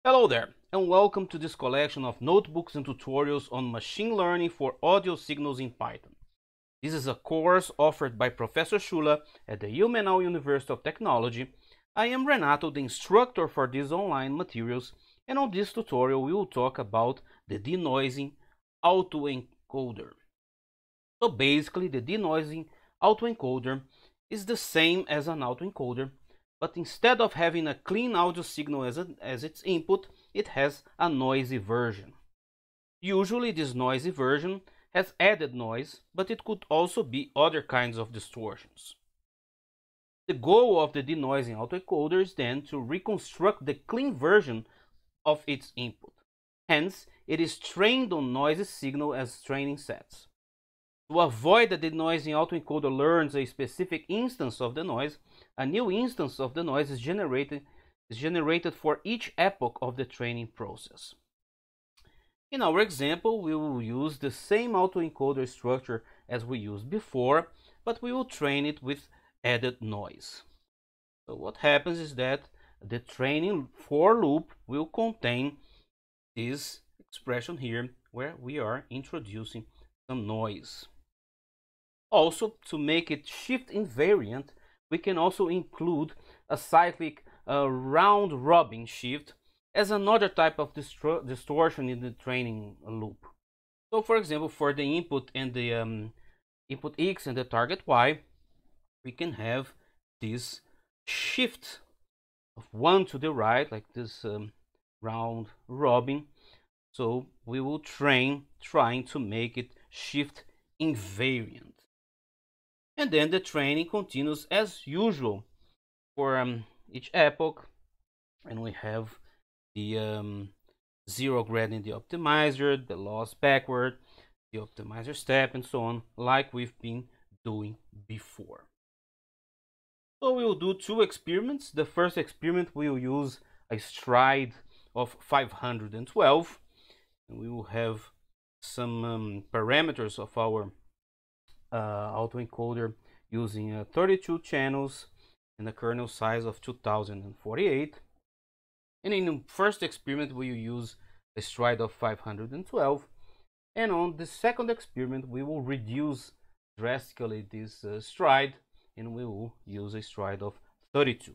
Hello there, and welcome to this collection of notebooks and tutorials on machine learning for audio signals in Python. This is a course offered by Professor Shula at the UMNL University of Technology. I am Renato, the instructor for these online materials, and on this tutorial we will talk about the denoising autoencoder. So basically, the denoising autoencoder is the same as an autoencoder, but instead of having a clean audio signal as its input, it has a noisy version. Usually this noisy version has added noise, but it could also be other kinds of distortions. The goal of the denoising autoencoder is then to reconstruct the clean version of its input. Hence, it is trained on noisy signal as training sets. To avoid that the denoising autoencoder learns a specific instance of the noise, a new instance of the noise is generated for each epoch of the training process. In our example, we will use the same autoencoder structure as we used before, but we will train it with added noise. So what happens is that the training for loop will contain this expression here where we are introducing some noise. Also, to make it shift invariant, we can also include a cyclic round robin shift as another type of distortion in the training loop. So for example, for the input and the input X and the target Y, we can have this shift of one to the right, like this round robin. So we will train trying to make it shift invariant. And then the training continues as usual for each epoch, and we have the zero gradient, the optimizer, the loss backward, the optimizer step, and so on, like we've been doing before. So we will do two experiments. The first experiment we will use a stride of 512, and we will have some parameters of our autoencoder using 32 channels and a kernel size of 2048. And in the first experiment we will use a stride of 512, and on the second experiment we will reduce drastically this stride and we will use a stride of 32.